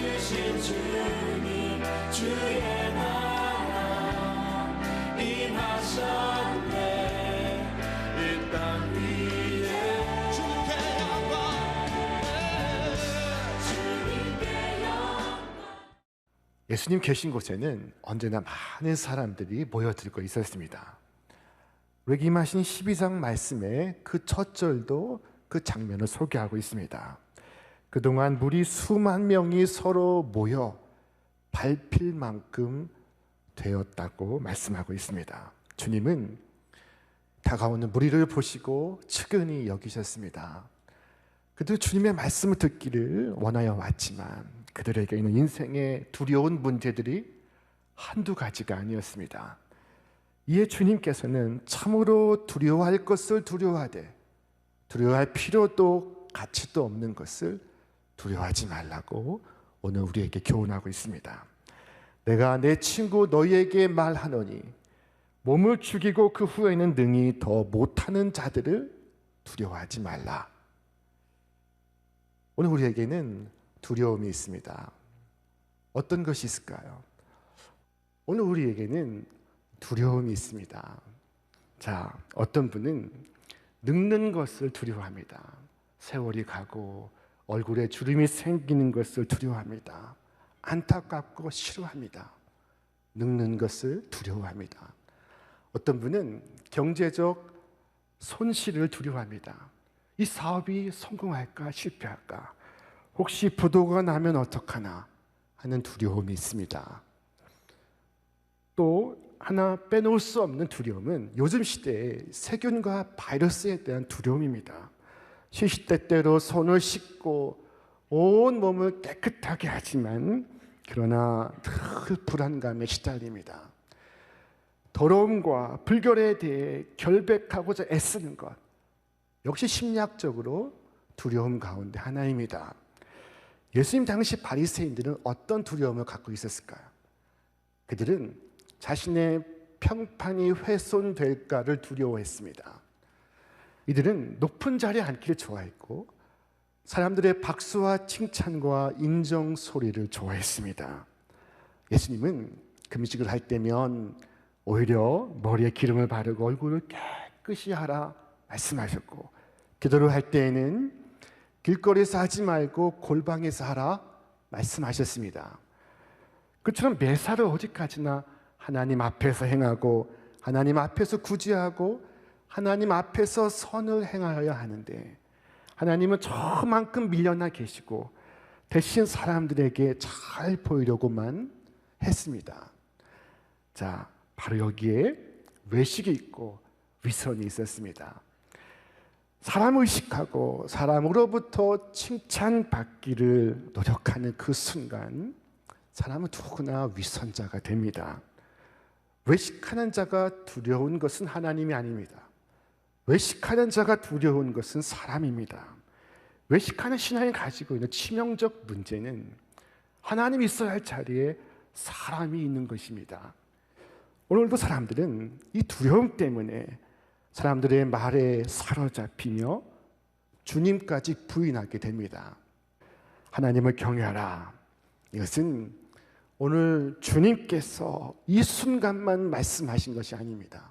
주신 주님 주의 나라 임하셨네. 이 땅 위에 주님께 영광. 예수님 계신 곳에는 언제나 많은 사람들이 모여들고 있었습니다. 외김하신 12장 말씀에 그 첫 절도 그 장면을 소개하고 있습니다. 그동안 무리 수만 명이 서로 모여 밟힐 만큼 되었다고 말씀하고 있습니다. 주님은 다가오는 무리를 보시고 측은히 여기셨습니다. 그들 주님의 말씀을 듣기를 원하여 왔지만 그들에게 있는 인생의 두려운 문제들이 한두 가지가 아니었습니다. 이에 주님께서는 참으로 두려워할 것을 두려워하되 두려워할 필요도 가치도 없는 것을 두려워하지 말라고 오늘 우리에게 교훈하고 있습니다. 내가 내 친구 너희에게 말하노니 몸을 죽이고 그 후에는 능히 더 못하는 자들을 두려워하지 말라. 오늘 우리에게는 두려움이 있습니다. 어떤 것이 있을까요? 오늘 우리에게는 두려움이 있습니다. 자, 어떤 분은 늙는 것을 두려워합니다. 세월이 가고 얼굴에 주름이 생기는 것을 두려워합니다. 안타깝고 싫어합니다. 늙는 것을 두려워합니다. 어떤 분은 경제적 손실을 두려워합니다. 이 사업이 성공할까 실패할까, 혹시 부도가 나면 어떡하나 하는 두려움이 있습니다. 또 하나 빼놓을 수 없는 두려움은 요즘 시대의 세균과 바이러스에 대한 두려움입니다. 시시때때로 손을 씻고 온 몸을 깨끗하게 하지만 그러나 늘 불안감에 시달립니다. 더러움과 불결에 대해 결백하고자 애쓰는 것 역시 심리학적으로 두려움 가운데 하나입니다. 예수님 당시 바리새인들은 어떤 두려움을 갖고 있었을까요? 그들은 자신의 평판이 훼손될까를 두려워했습니다. 이들은 높은 자리에 앉기를 좋아했고 사람들의 박수와 칭찬과 인정 소리를 좋아했습니다. 예수님은 금식을 할 때면 오히려 머리에 기름을 바르고 얼굴을 깨끗이 하라 말씀하셨고, 기도를 할 때에는 길거리에서 하지 말고 골방에서 하라 말씀하셨습니다. 그처럼 매사를 어디까지나 하나님 앞에서 행하고 하나님 앞에서 구제하고 하나님 앞에서 선을 행하여야 하는데 하나님은 저만큼 밀려나 계시고 대신 사람들에게 잘 보이려고만 했습니다. 자, 바로 여기에 외식이 있고 위선이 있었습니다. 사람을 의식하고 사람으로부터 칭찬받기를 노력하는 그 순간 사람은 누구나 위선자가 됩니다. 외식하는 자가 두려운 것은 하나님이 아닙니다. 외식하는 자가 두려운 것은 사람입니다. 외식하는 신앙이 가지고 있는 치명적 문제는 하나님이 있어야 할 자리에 사람이 있는 것입니다. 오늘도 사람들은 이 두려움 때문에 사람들의 말에 사로잡히며 주님까지 부인하게 됩니다. 하나님을 경외하라. 이것은 오늘 주님께서 이 순간만 말씀하신 것이 아닙니다.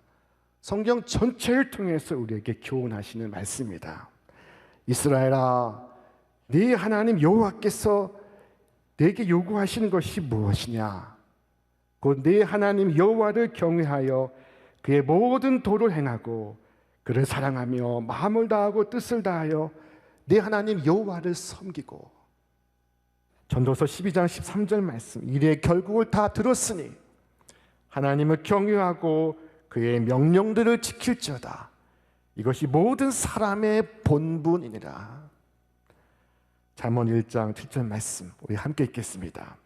성경 전체를 통해서 우리에게 교훈하시는 말씀입니다. 이스라엘아, 네 하나님 여호와께서 네게 요구하시는 것이 무엇이냐? 곧 네 하나님 여호와를 경외하여 그의 모든 도를 행하고 그를 사랑하며 마음을 다하고 뜻을 다하여 네 하나님 여호와를 섬기고. 전도서 12장 13절 말씀, 이래 결국을 다 들었으니 하나님을 경외하고 그의 명령들을 지킬지어다. 이것이 모든 사람의 본분이니라. 잠언 1장 7절 말씀 우리 함께 읽겠습니다.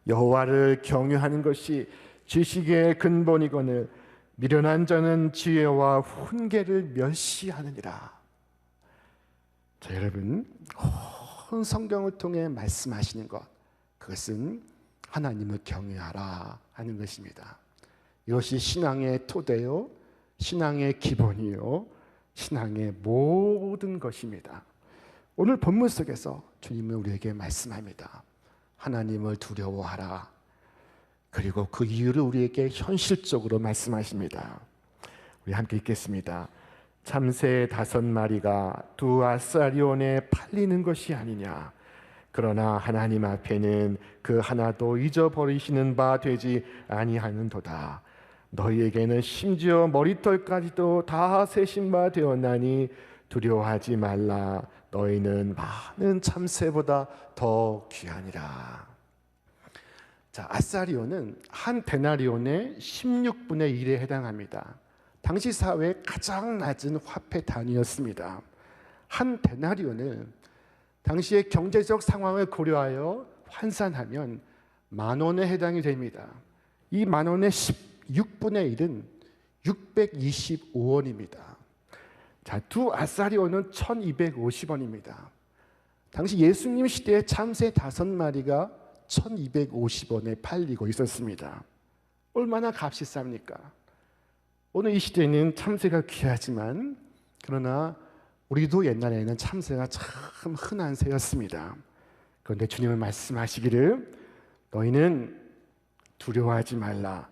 여호와를 경외하는 것이 지식의 근본이거늘 미련한 자는 지혜와 훈계를 멸시하느니라. 자, 여러분, 온 성경을 통해 말씀하시는 것, 그것은 하나님을 경외하라 하는 것입니다. 이것이 신앙의 토대요, 신앙의 기본이요, 신앙의 모든 것입니다. 오늘 본문 속에서 주님은 우리에게 말씀합니다. 하나님을 두려워하라. 그리고 그 이유를 우리에게 현실적으로 말씀하십니다. 우리 함께 읽겠습니다. 참새 5마리가 두 아사리온에 팔리는 것이 아니냐. 그러나 하나님 앞에는 그 하나도 잊어버리시는 바 되지 아니하는도다. 너희에게는 심지어 머리털까지도 다 세신 바 되었나니 두려워하지 말라. 너희는 많은 참새보다 더 귀하니라. 자, 아사리온은 한 데나리온의 16분의 1에 해당합니다. 당시 사회의 가장 낮은 화폐 단위였습니다. 한 데나리온을 당시의 경제적 상황을 고려하여 환산하면 10,000원에 해당이 됩니다. 이 10,000원의 16분의 1은 625원입니다. 자, 두 아사리온은 1250원입니다. 당시 예수님 시대에 참새 5마리가 1250원에 팔리고 있었습니다. 얼마나 값이 쌉니까? 오늘 이 시대에는 참새가 귀하지만 그러나 우리도 옛날에는 참새가 참 흔한 새였습니다. 그런데 주님은 말씀하시기를 너희는 두려워하지 말라.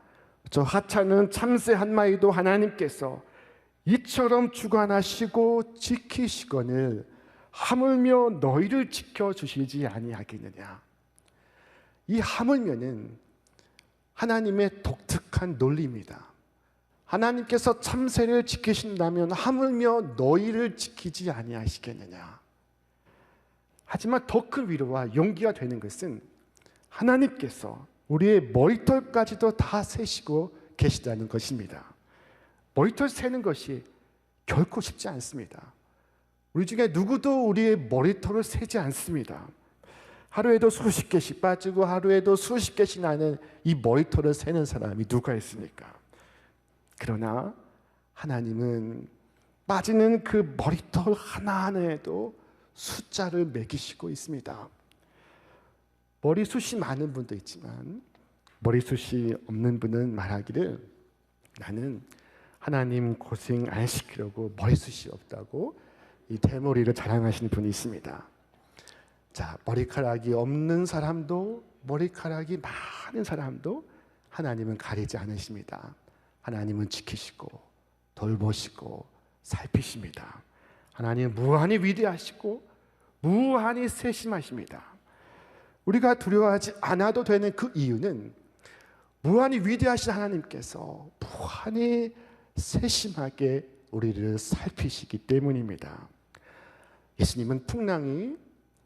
저 하찮은 참새 한 마리도 하나님께서 이처럼 주관하시고 지키시거늘 하물며 너희를 지켜주시지 아니하겠느냐. 이 하물며는 하나님의 독특한 논리입니다. 하나님께서 참새를 지키신다면 하물며 너희를 지키지 아니하시겠느냐. 하지만 더 큰 위로와 용기가 되는 것은 하나님께서 우리의 머리털까지도 다 세시고 계시다는 것입니다. 머리털 세는 것이 결코 쉽지 않습니다. 우리 중에 누구도 우리의 머리털을 세지 않습니다. 하루에도 수십 개씩 빠지고 하루에도 수십 개씩 나는 이 머리털을 세는 사람이 누가 있습니까? 그러나 하나님은 빠지는 그 머리털 하나하나에도 숫자를 매기시고 있습니다. 머리숱이 많은 분도 있지만 머리숱이 없는 분은 말하기를 나는 하나님 고생 안 시키려고 머리숱이 없다고 이 대머리를 자랑하시는 분이 있습니다. 자, 머리카락이 없는 사람도 머리카락이 많은 사람도 하나님은 가리지 않으십니다. 하나님은 지키시고 돌보시고 살피십니다. 하나님은 무한히 위대하시고 무한히 세심하십니다. 우리가 두려워하지 않아도 되는 그 이유는 무한히 위대하신 하나님께서 무한히 세심하게 우리를 살피시기 때문입니다. 예수님은 풍랑이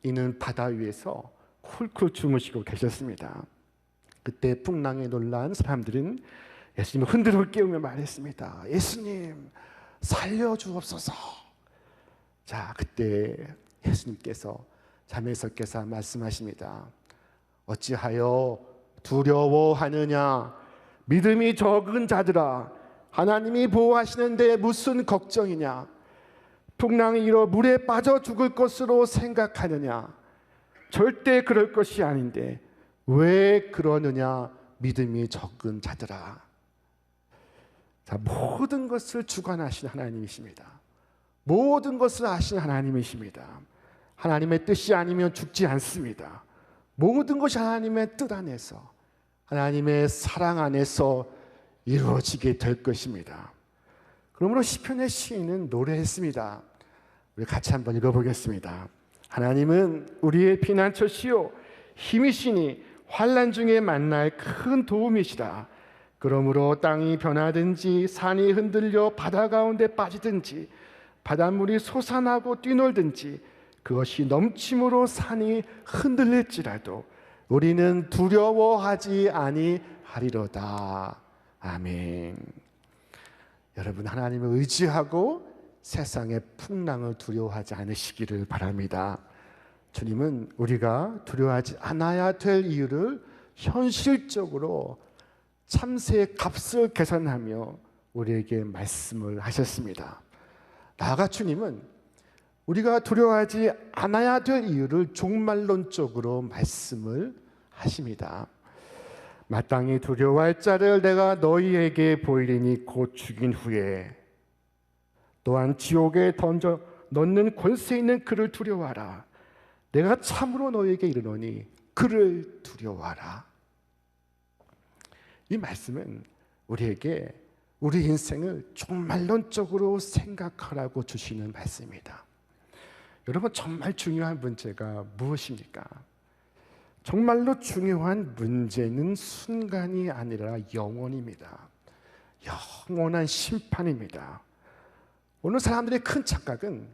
있는 바다 위에서 쿨쿨 주무시고 계셨습니다. 그때 풍랑에 놀란 사람들은 예수님을 흔들어 깨우며 말했습니다. 예수님 살려주옵소서. 자, 그때 예수님께서 잠에서 깨서 말씀하십니다. 어찌하여 두려워하느냐 믿음이 적은 자들아 하나님이 보호하시는데 무슨 걱정이냐 풍랑이 일어 물에 빠져 죽을 것으로 생각하느냐 절대 그럴 것이 아닌데 왜 그러느냐 믿음이 적은 자들아. 자, 모든 것을 주관하신 하나님이십니다. 모든 것을 아신 하나님이십니다. 하나님의 뜻이 아니면 죽지 않습니다. 모든 것이 하나님의 뜻 안에서 하나님의 사랑 안에서 이루어지게 될 것입니다. 그러므로 시편의 시인은 노래했습니다. 우리 같이 한번 읽어보겠습니다. 하나님은 우리의 피난처시요 힘이시니 환난 중에 만날 큰 도움이시라. 그러므로 땅이 변하든지 산이 흔들려 바다 가운데 빠지든지 바닷물이 솟아나고 뛰놀든지 그것이 넘침으로 산이 흔들릴지라도 우리는 두려워하지 아니하리로다. 아멘. 여러분 하나님을 의지하고 세상의 풍랑을 두려워하지 않으시기를 바랍니다. 주님은 우리가 두려워하지 않아야 될 이유를 현실적으로 참새의 값을 계산하며 우리에게 말씀을 하셨습니다. 나아가 주님은 우리가 두려워하지 않아야 될 이유를 종말론적으로 말씀을 하십니다. 마땅히 두려워할 자를 내가 너희에게 보이리니 곧 죽인 후에 또한 지옥에 던져 넣는 권세 있는 그를 두려워하라. 내가 참으로 너희에게 이르노니 그를 두려워하라. 이 말씀은 우리에게 우리 인생을 종말론적으로 생각하라고 주시는 말씀입니다. 여러분, 정말 중요한 문제가 무엇입니까? 정말로 중요한 문제는 순간이 아니라 영원입니다. 영원한 심판입니다. 오늘 사람들의 큰 착각은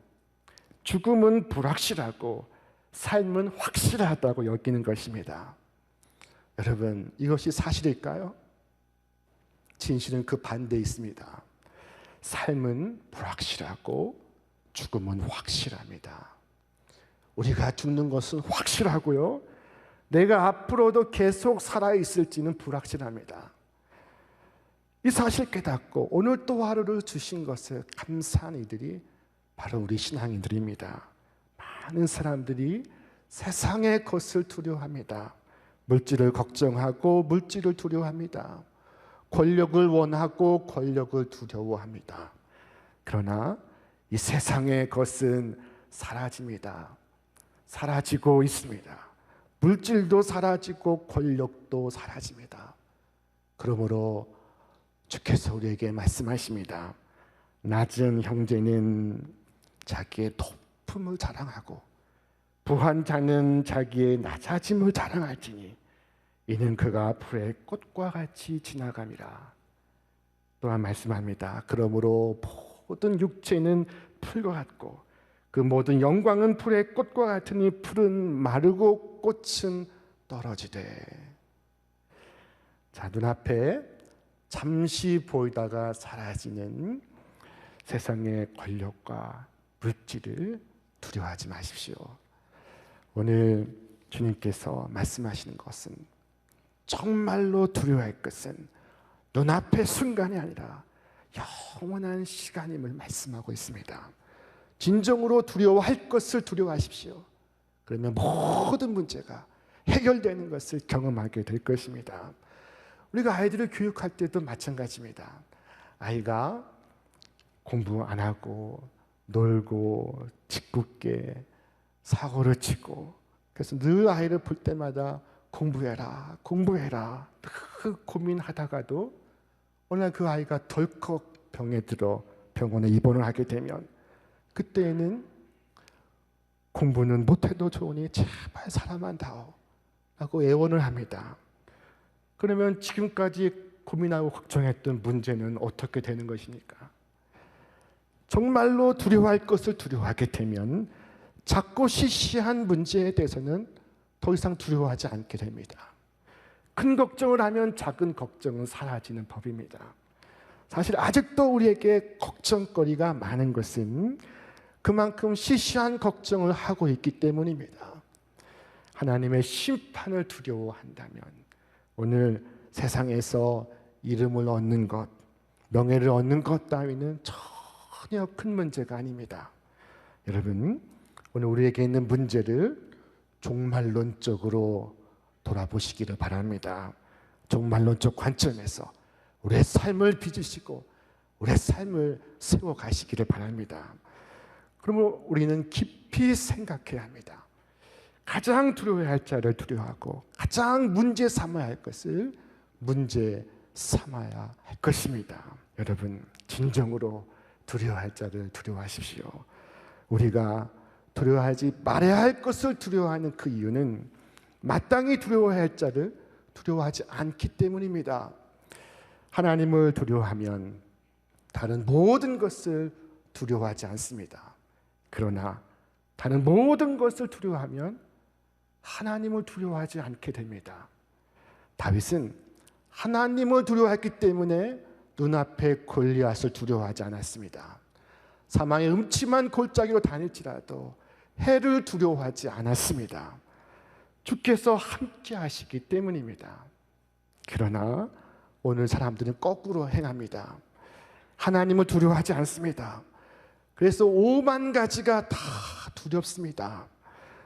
죽음은 불확실하고 삶은 확실하다고 여기는 것입니다. 여러분, 이것이 사실일까요? 진실은 그 반대에 있습니다. 삶은 불확실하고 죽음은 확실합니다. 우리가 죽는 것은 확실하고요, 내가 앞으로도 계속 살아있을지는 불확실합니다. 이 사실 깨닫고 오늘 또 하루를 주신 것을 감사한 이들이 바로 우리 신앙인들입니다. 많은 사람들이 세상의 것을 두려워합니다. 물질을 걱정하고 물질을 두려워합니다. 권력을 원하고 권력을 두려워합니다. 그러나 이 세상의 것은 사라집니다. 사라지고 있습니다. 물질도 사라지고 권력도 사라집니다. 그러므로 주께서 우리에게 말씀하십니다. 낮은 형제는 자기의 높음을 자랑하고 부한 자는 자기의 낮아짐을 자랑할지니 이는 그가 풀의 꽃과 같이 지나감이라. 또한 말씀합니다. 그러므로 모든 육체는 풀과 같고 그 모든 영광은 풀의 꽃과 같으니 풀은 마르고 꽃은 떨어지되. 자, 눈앞에 잠시 보이다가 사라지는 세상의 권력과 물질을 두려워하지 마십시오. 오늘 주님께서 말씀하시는 것은 정말로 두려워할 것은 눈앞의 순간이 아니라 영원한 시간임을 말씀하고 있습니다. 진정으로 두려워할 것을 두려워하십시오. 그러면 모든 문제가 해결되는 것을 경험하게 될 것입니다. 우리가 아이들을 교육할 때도 마찬가지입니다. 아이가 공부 안 하고 놀고 짓궂게 사고를 치고, 그래서 늘 아이를 볼 때마다 공부해라 공부해라 고민하다가도 어느 날 그 아이가 덜컥 병에 들어 병원에 입원을 하게 되면 그때에는 공부는 못해도 좋으니 제발 살아만 다오 라고 애원을 합니다. 그러면 지금까지 고민하고 걱정했던 문제는 어떻게 되는 것입니까? 정말로 두려워할 것을 두려워하게 되면 작고 시시한 문제에 대해서는 더 이상 두려워하지 않게 됩니다. 큰 걱정을 하면 작은 걱정은 사라지는 법입니다. 사실 아직도 우리에게 걱정거리가 많은 것은 그만큼 시시한 걱정을 하고 있기 때문입니다. 하나님의 심판을 두려워한다면 오늘 세상에서 이름을 얻는 것, 명예를 얻는 것 따위는 전혀 큰 문제가 아닙니다. 여러분, 오늘 우리에게 있는 문제를 종말론적으로 돌아보시기를 바랍니다. 종말론적 관점에서 우리의 삶을 빚으시고 우리의 삶을 세워가시기를 바랍니다. 그러면 우리는 깊이 생각해야 합니다. 가장 두려워해야 할 자를 두려워하고 가장 문제 삼아야 할 것을 문제 삼아야 할 것입니다. 여러분, 진정으로 두려워할 자를 두려워하십시오. 우리가 두려워하지 말아야 할 것을 두려워하는 그 이유는 마땅히 두려워해야 할 자를 두려워하지 않기 때문입니다. 하나님을 두려워하면 다른 모든 것을 두려워하지 않습니다. 그러나 다른 모든 것을 두려워하면 하나님을 두려워하지 않게 됩니다. 다윗은 하나님을 두려워했기 때문에 눈앞에 골리앗을 두려워하지 않았습니다. 사망의 음침한 골짜기로 다닐지라도 해를 두려워하지 않았습니다. 주께서 함께 하시기 때문입니다. 그러나 오늘 사람들은 거꾸로 행합니다. 하나님을 두려워하지 않습니다. 그래서 5만 가지가 다 두렵습니다.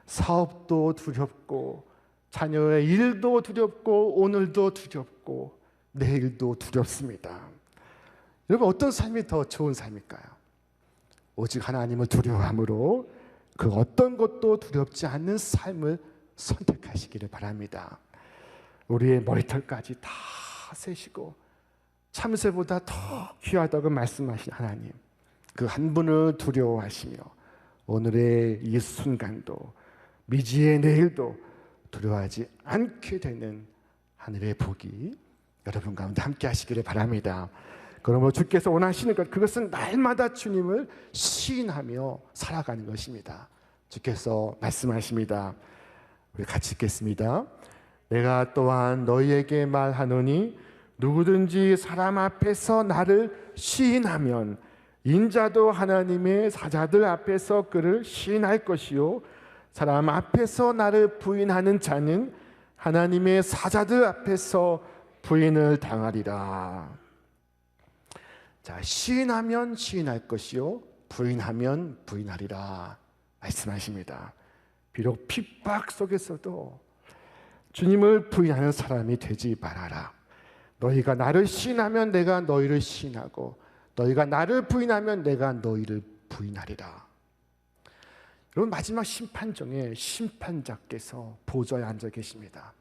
사업도 두렵고 자녀의 일도 두렵고 오늘도 두렵고 내일도 두렵습니다. 여러분, 어떤 삶이 더 좋은 삶일까요? 오직 하나님을 두려워함으로 그 어떤 것도 두렵지 않는 삶을 선택하시기를 바랍니다. 우리의 머리털까지 다 세시고 참새보다 더 귀하다고 말씀하신 하나님, 그 한 분을 두려워하시며 오늘의 이 순간도 미지의 내일도 두려워하지 않게 되는 하늘의 복이 여러분 가운데 함께 하시기를 바랍니다. 그러므로 주께서 원하시는 것, 그것은 날마다 주님을 시인하며 살아가는 것입니다. 주께서 말씀하십니다. 우리 같이 읽겠습니다. 내가 또한 너희에게 말하노니 누구든지 사람 앞에서 나를 시인하면 인자도 하나님의 사자들 앞에서 그를 시인할 것이요 사람 앞에서 나를 부인하는 자는 하나님의 사자들 앞에서 부인을 당하리라. 자, 시인하면 시인할 것이요 부인하면 부인하리라 말씀하십니다. 비록 핍박 속에서도 주님을 부인하는 사람이 되지 말아라. 너희가 나를 시인하면 내가 너희를 시인하고 너희가 나를 부인하면 내가 너희를 부인하리라. 여러분, 마지막 심판정에 심판자께서 보좌에 앉아 계십니다.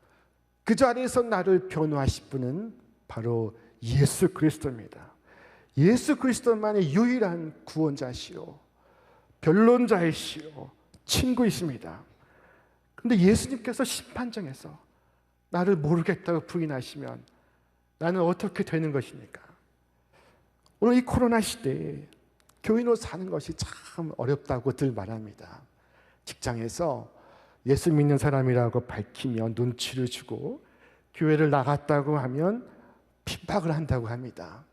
그 자리에서 나를 변호하실 분은 바로 예수 그리스도입니다. 예수 그리스도만의 유일한 구원자시오, 변론자이시오, 친구이십니다. 그런데 예수님께서 심판정에서 나를 모르겠다고 부인하시면 나는 어떻게 되는 것입니까? 오늘 이 코로나 시대에 교인으로 사는 것이 참 어렵다고들 말합니다. 직장에서 예수 믿는 사람이라고 밝히면 눈치를 주고 교회를 나갔다고 하면 핍박을 한다고 합니다.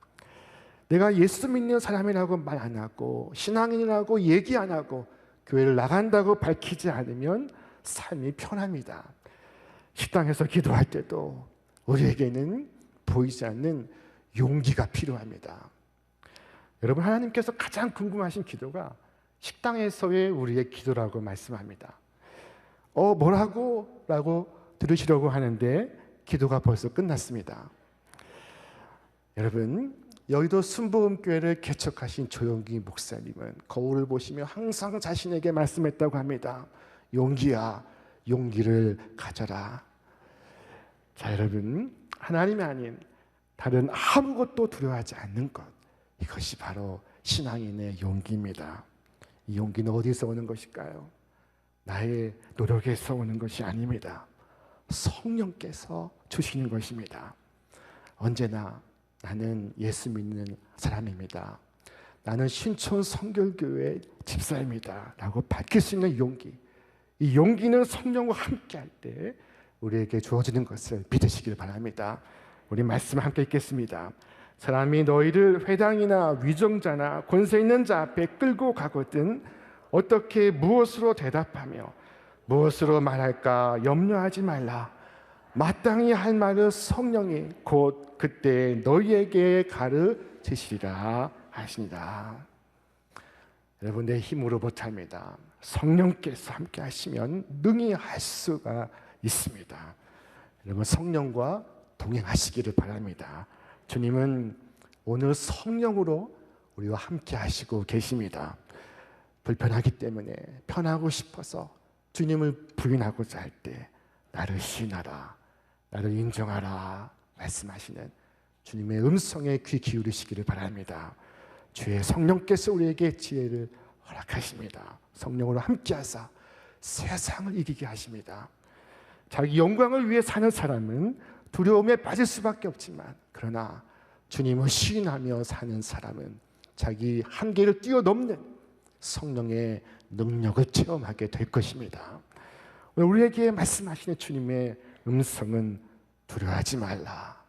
내가 예수 믿는 사람이라고 말 안 하고 신앙인이라고 얘기 안 하고 교회를 나간다고 밝히지 않으면 삶이 편합니다. 식당에서 기도할 때도 우리에게는 보이지 않는 용기가 필요합니다. 여러분, 하나님께서 가장 궁금하신 기도가 식당에서의 우리의 기도라고 말씀합니다. 뭐라고? 라고 들으시려고 하는데 기도가 벌써 끝났습니다. 여러분, 여의도 순복음교회를 개척하신 조영기 목사님은 거울을 보시며 항상 자신에게 말씀했다고 합니다. 용기야, 용기를 가져라. 자, 여러분, 하나님이 아닌 다른 아무것도 두려워하지 않는 것, 이것이 바로 신앙인의 용기입니다. 이 용기는 어디서 오는 것일까요? 나의 노력에서 오는 것이 아닙니다. 성령께서 주시는 것입니다. 언제나 나는 예수 믿는 사람입니다. 나는 신촌 성결교회 집사입니다. 라고 밝힐 수 있는 용기. 이 용기는 성령과 함께할 때 우리에게 주어지는 것을 믿으시길 바랍니다. 우리 말씀 함께 읽겠습니다. 사람이 너희를 회당이나 위정자나 권세 있는 자 앞에 끌고 가거든 어떻게 무엇으로 대답하며 무엇으로 말할까 염려하지 말라. 마땅히 할 말을 성령이 곧 그때 너희에게 가르치시리라 하시니라. 여러분, 내 힘으로 못합니다. 성령께서 함께 하시면 능히 할 수가 있습니다. 여러분, 성령과 동행하시기를 바랍니다. 주님은 오늘 성령으로 우리와 함께 하시고 계십니다. 불편하기 때문에 편하고 싶어서 주님을 부인하고자 할 때 나를 시인하라, 나를 인정하라 말씀하시는 주님의 음성에 귀 기울이시기를 바랍니다. 주의 성령께서 우리에게 지혜를 허락하십니다. 성령으로 함께하사 세상을 이기게 하십니다. 자기 영광을 위해 사는 사람은 두려움에 빠질 수밖에 없지만, 그러나 주님을 시인하며 사는 사람은 자기 한계를 뛰어넘는 성령의 능력을 체험하게 될 것입니다. 우리에게 말씀하시는 주님의 음성은 두려워하지 말라,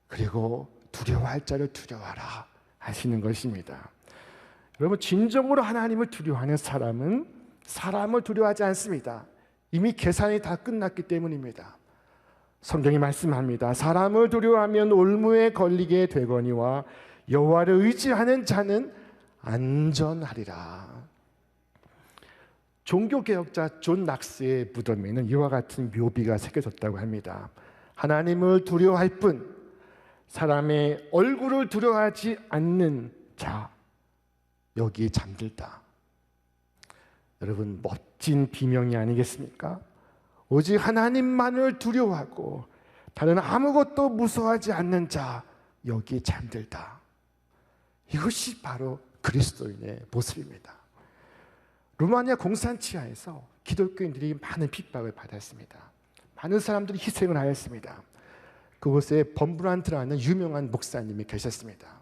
그리고 두려워할 자를 두려워하라 하시는 것입니다. 여러분, 진정으로 하나님을 두려워하는 사람은 사람을 두려워하지 않습니다. 이미 계산이 다 끝났기 때문입니다. 성경이 말씀합니다. 사람을 두려워하면 올무에 걸리게 되거니와 여호와를 의지하는 자는 안전하리라. 종교개혁자 존 낙스의 무덤에는 이와 같은 묘비가 새겨졌다고 합니다. 하나님을 두려워할 뿐 사람의 얼굴을 두려워하지 않는 자, 여기 잠들다. 여러분, 멋진 비명이 아니겠습니까? 오직 하나님만을 두려워하고 다른 아무것도 무서워하지 않는 자, 여기 잠들다. 이것이 바로 그리스도인의 모습입니다. 루마니아 공산치하에서 기독교인들이 많은 핍박을 받았습니다. 많은 사람들이 희생을 하였습니다. 그곳에 범브란트라는 유명한 목사님이 계셨습니다.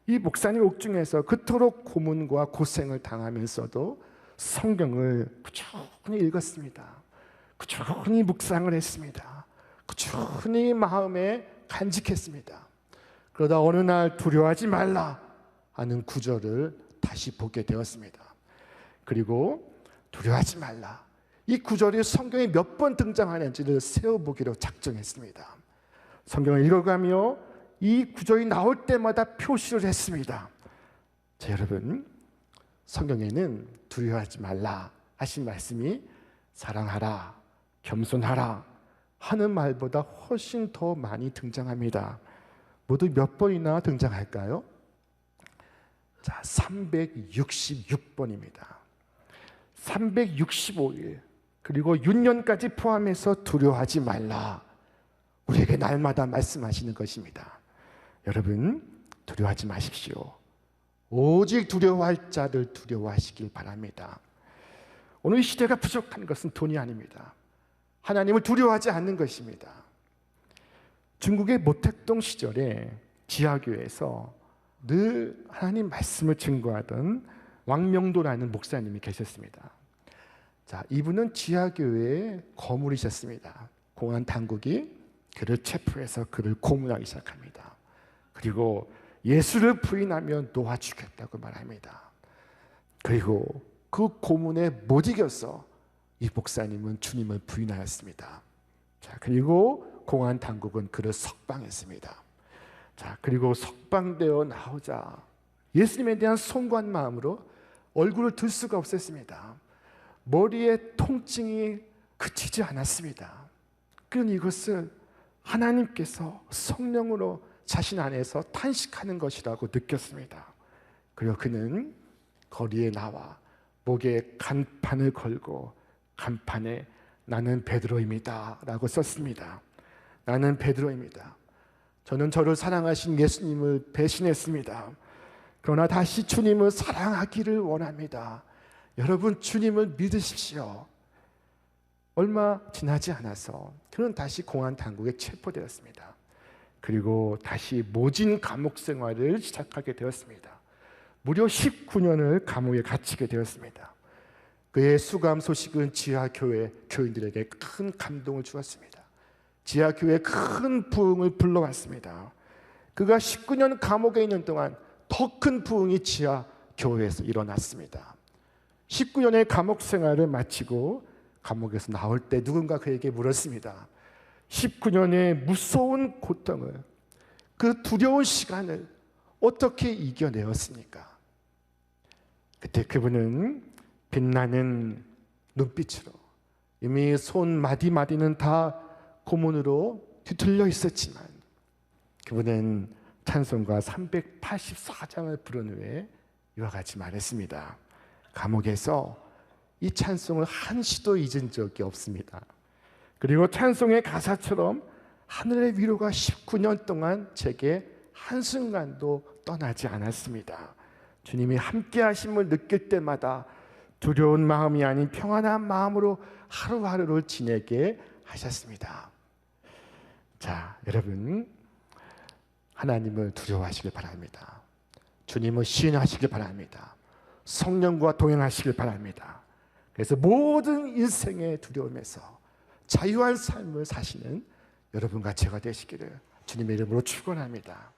이 목사님 옥중에서 그토록 고문과 고생을 당하면서도 성경을 꾸준히 읽었습니다. 꾸준히 묵상을 했습니다. 꾸준히 마음에 간직했습니다. 그러다 어느 날 두려워하지 말라 하는 구절을 다시 보게 되었습니다. 그리고 두려워하지 말라, 이 구절이 성경에 몇 번 등장하는지를 세어보기로 작정했습니다. 성경을 읽어가며 이 구절이 나올 때마다 표시를 했습니다. 자, 여러분, 성경에는 두려워하지 말라 하신 말씀이 사랑하라, 겸손하라 하는 말보다 훨씬 더 많이 등장합니다. 모두 몇 번이나 등장할까요? 자, 366번입니다. 365일 그리고 6년까지 포함해서 두려워하지 말라, 우리에게 날마다 말씀하시는 것입니다. 여러분, 두려워하지 마십시오. 오직 두려워할 자를 두려워하시길 바랍니다. 오늘 시대가 부족한 것은 돈이 아닙니다. 하나님을 두려워하지 않는 것입니다. 중국의 모택동 시절에 지하교회에서 늘 하나님 말씀을 증거하던 왕명도라는 목사님이 계셨습니다. 자, 이분은 지하교회의 거물이셨습니다. 공안 당국이 그를 체포해서 그를 고문하기 시작합니다. 그리고 예수를 부인하면 놓아주겠다고 말합니다. 그리고 그 고문에 못 이겨서 이 목사님은 주님을 부인하였습니다. 자, 그리고 공안 당국은 그를 석방했습니다. 자, 그리고 석방되어 나오자 예수님에 대한 송구한 마음으로 얼굴을 들 수가 없었습니다. 머리에 통증이 그치지 않았습니다. 그런 이것을 하나님께서 성령으로 자신 안에서 탄식하는 것이라고 느꼈습니다. 그리고 그는 거리에 나와 목에 간판을 걸고 간판에 나는 베드로입니다 라고 썼습니다. 나는 베드로입니다. 저는 저를 사랑하신 예수님을 배신했습니다. 그러나 다시 주님을 사랑하기를 원합니다. 여러분, 주님을 믿으십시오. 얼마 지나지 않아서 그는 다시 공안 당국에 체포되었습니다. 그리고 다시 모진 감옥 생활을 시작하게 되었습니다. 무려 19년을 감옥에 갇히게 되었습니다. 그의 수감 소식은 지하교회 교인들에게 큰 감동을 주었습니다. 지하교회에 큰 부흥을 불러왔습니다. 그가 19년 감옥에 있는 동안 더 큰 부흥이 지하교회에서 일어났습니다. 19년의 감옥 생활을 마치고 감옥에서 나올 때 누군가 그에게 물었습니다. 19년의 무서운 고통을, 그 두려운 시간을 어떻게 이겨내었습니까? 그때 그분은 빛나는 눈빛으로, 이미 손 마디마디는 다 고문으로 뒤틀려 있었지만 그분은 찬송가 384장을 부른 후에 이와 같이 말했습니다. 감옥에서 이 찬송을 한시도 잊은 적이 없습니다. 그리고 찬송의 가사처럼 하늘의 위로가 19년 동안 제게 한순간도 떠나지 않았습니다. 주님이 함께 하심을 느낄 때마다 두려운 마음이 아닌 평안한 마음으로 하루하루를 지내게 하셨습니다. 자, 여러분, 하나님을 두려워하시길 바랍니다. 주님을 시인하시길 바랍니다. 성령과 동행하시길 바랍니다. 그래서 모든 인생의 두려움에서 자유한 삶을 사시는 여러분과 제가 되시기를 주님의 이름으로 축원합니다.